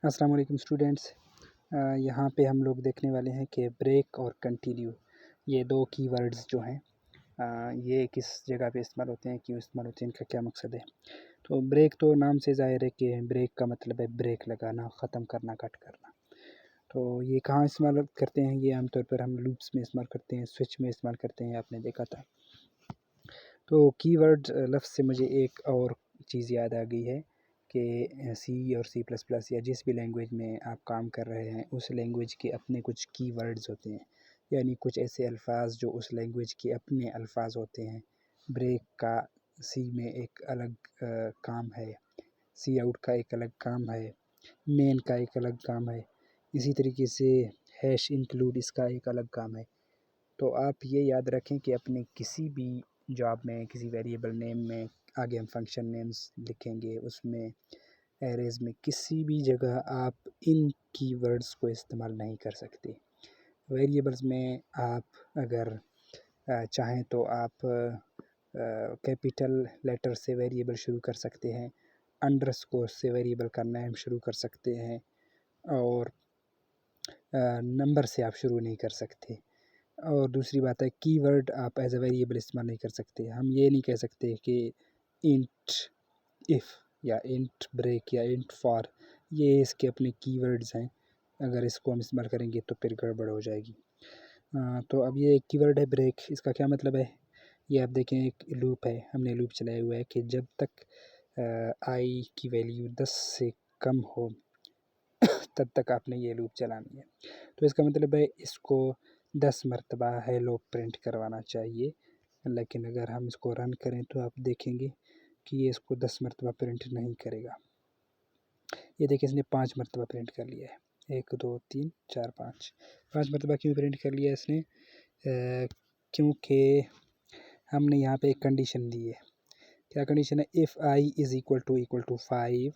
अस्सलाम वालेकुम स्टूडेंट्स। यहाँ पे हम लोग देखने वाले हैं कि ब्रेक और कंटिन्यू ये दो कीवर्ड्स जो हैं ये किस जगह पे इस्तेमाल होते हैं, क्यों इस्तेमाल होते हैं, इनका क्या मकसद है। तो ब्रेक तो नाम से ज़ाहिर है कि ब्रेक का मतलब है ब्रेक लगाना, ख़त्म करना, कट करना। तो ये कहाँ इस्तेमाल करते हैं, ये आमतौर पर हम लूप्स में इस्तेमाल करते हैं, स्विच में इस्तेमाल करते हैं, आपने देखा था। तो कीवर्ड लफ्ज़ से मुझे एक और चीज़ याद आ गई है कि सी और सी प्लस प्लस या जिस भी लैंग्वेज में आप काम कर रहे हैं उस लैंग्वेज के अपने कुछ कीवर्ड्स होते हैं, यानी कुछ ऐसे अल्फाज जो उस लैंग्वेज के अपने अल्फाज होते हैं। ब्रेक का सी में एक अलग काम है, सी आउट का एक अलग काम है, मेन का एक अलग काम है, इसी तरीके से हैश इंक्लूड इसका एक अलग काम है। तो आप ये याद रखें कि अपने किसी भी जॉब में, किसी वेरिएबल नेम में, आगे हम फंक्शन नेम्स लिखेंगे, उसमें एरेज़ में किसी भी जगह आप इन कीवर्ड्स को इस्तेमाल नहीं कर सकते। वेरिएबल्स में आप अगर चाहें तो आप कैपिटल लेटर से वेरिएबल शुरू कर सकते हैं, अंडरस्कोर से वेरिएबल का नेम शुरू कर सकते हैं, और नंबर से आप शुरू नहीं कर सकते। और दूसरी बात है, कीवर्ड आप एज अ वेरिएबल इस्तेमाल नहीं कर सकते। हम ये नहीं कह सकते कि इंट इफ़ या इंट ब्रेक या इंट फॉर, ये इसके अपने कीवर्ड्स हैं, अगर इसको हम इस्तेमाल करेंगे तो फिर गड़बड़ हो जाएगी। तो अब ये एक कीवर्ड है ब्रेक, इसका क्या मतलब है, ये आप देखें एक लूप है, हमने लूप चलाया हुआ है कि जब तक आई की वैल्यू 10 से कम हो तब तक आपने ये लूप चलानी है। तो इसका मतलब है इसको 10 मरतबा हेलो प्रिंट करवाना चाहिए, लेकिन अगर हम इसको रन करें तो आप देखेंगे कि ये इसको 10 मरतबा प्रिंट नहीं करेगा। ये देखिए इसने 5 मरतबा प्रिंट कर लिया है, 1 2 3 4 5 मरतबा क्यों प्रिंट कर लिया इसने, क्योंकि हमने यहाँ पे एक कंडीशन दी है। क्या कंडीशन है, if I is equal to 5।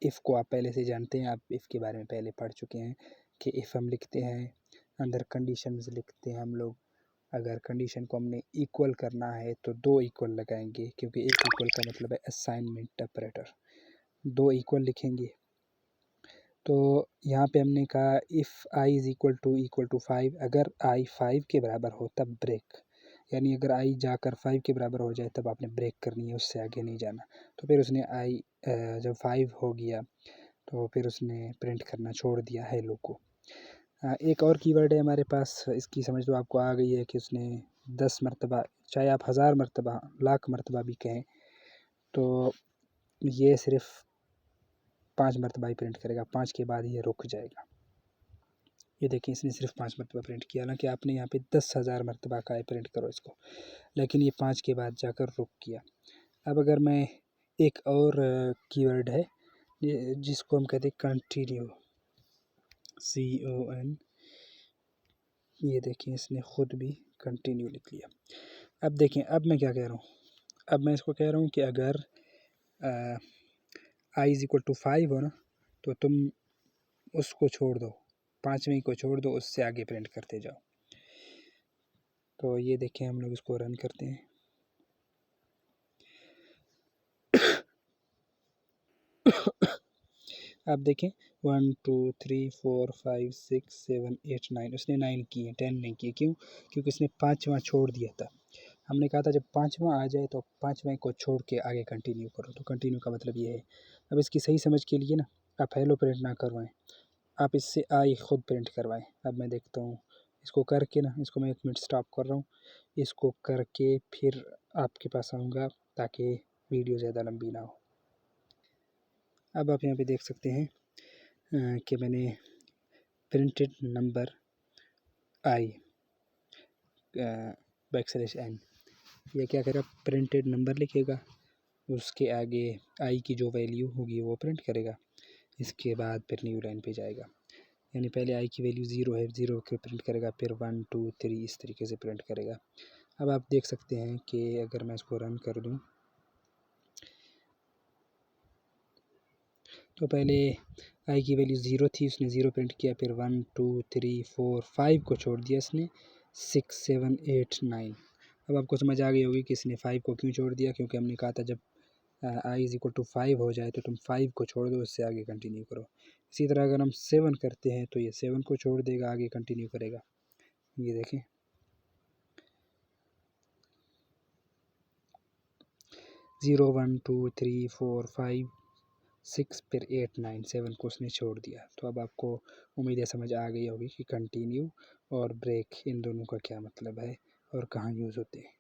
If को आप पहले से जानते हैं, आप इफ़ के बारे में पहले पढ़ चुके हैं कि इफ़ हम लिखते हैं अंदर कंडीशंस लिखते हैं हम लोग। अगर कंडीशन को हमने इक्वल करना है तो 2 इक्वल लगाएंगे, क्योंकि एक इक्वल का मतलब है असाइनमेंट ऑपरेटर, 2 इक्वल लिखेंगे। तो यहाँ पे हमने कहा if I is equal to 5, अगर आई 5 के बराबर हो तब ब्रेक, यानी अगर आई जाकर 5 के बराबर हो जाए तब आपने ब्रेक करनी है, उससे आगे नहीं जाना। तो फिर उसने आई जब 5 हो गया तो फिर उसने प्रिंट करना छोड़ दिया हेलो को। एक और कीवर्ड है हमारे पास, इसकी समझ तो आपको आ गई है कि उसने 10 मरतबा, चाहे आप 1000 मरतबा, लाख मरतबा भी कहें, तो ये सिर्फ 5 मरतबा ही प्रिंट करेगा, 5 के बाद ये रुक जाएगा। ये देखिए इसने सिर्फ 5 मरतबा प्रिंट किया, हालांकि आपने यहाँ पे 10,000 मरतबा का है प्रिंट करो इसको, लेकिन ये 5 के बाद जाकर रुक गया। अब अगर मैं एक और कीवर्ड है जिसको हम कहते हैं कंटिन्यू, CON, ये देखिए इसने ख़ुद भी कंटिन्यू लिख लिया। अब देखें, अब मैं क्या कह रहा हूँ, अब मैं इसको कह रहा हूँ कि अगर आई इज़ इक्वल टू 5 हो ना, तो तुम उसको छोड़ दो, 5वें को छोड़ दो, उससे आगे प्रिंट करते जाओ। तो ये देखें हम लोग इसको रन करते हैं। आप देखें 1 2 3 4 5 6 7 8 9, उसने 9 किए, 10 नहीं किए। क्यों? क्योंकि उसने 5वां छोड़ दिया था। हमने कहा था जब 5वां आ जाए तो 5वें को छोड़ के आगे कंटिन्यू करो, तो कंटिन्यू का मतलब ये है। अब इसकी सही समझ के लिए ना, आप हेलो प्रिंट ना करवाएं, आप इससे आई ख़ुद प्रिंट करवाएं। अब मैं देखता हूँ इसको करके ना, इसको मैं 1 मिनट स्टॉप कर रहा हूँ, इसको करके फिर आपके पास आऊँगा ताकि वीडियो ज़्यादा लंबी ना हो। अब आप यहाँ पे देख सकते हैं कि मैंने प्रिंटेड नंबर आई \n, ये क्या करेगा, प्रिंटेड नंबर लिखेगा, उसके आगे आई की जो वैल्यू होगी वो प्रिंट करेगा, इसके बाद फिर न्यू लाइन पे जाएगा। यानी पहले आई की वैल्यू 0 है, 0 को प्रिंट करेगा, फिर 1 2 3 इस तरीके से प्रिंट करेगा। अब आप देख सकते हैं कि अगर मैं इसको रन कर दूं तो पहले आई की वैल्यू 0 थी, उसने 0 प्रिंट किया, फिर 1 2 3 4 5 को छोड़ दिया इसने, 6 7 8 9। अब आपको समझ आ गई होगी कि इसने 5 को क्यों छोड़ दिया, क्योंकि हमने कहा था जब आई इज इक्वल टू 5 हो जाए तो तुम 5 को छोड़ दो, उससे आगे कंटिन्यू करो। इसी तरह अगर हम 7 करते हैं तो ये 7 को छोड़ देगा, आगे कंटिन्यू करेगा। ये देखें 0 1 2 3 4 5 6 फिर 8 9 7 को उसने छोड़ दिया। तो अब आपको उम्मीद है समझ आ गई होगी कि कंटिन्यू और ब्रेक इन दोनों का क्या मतलब है और कहाँ यूज़ होते हैं।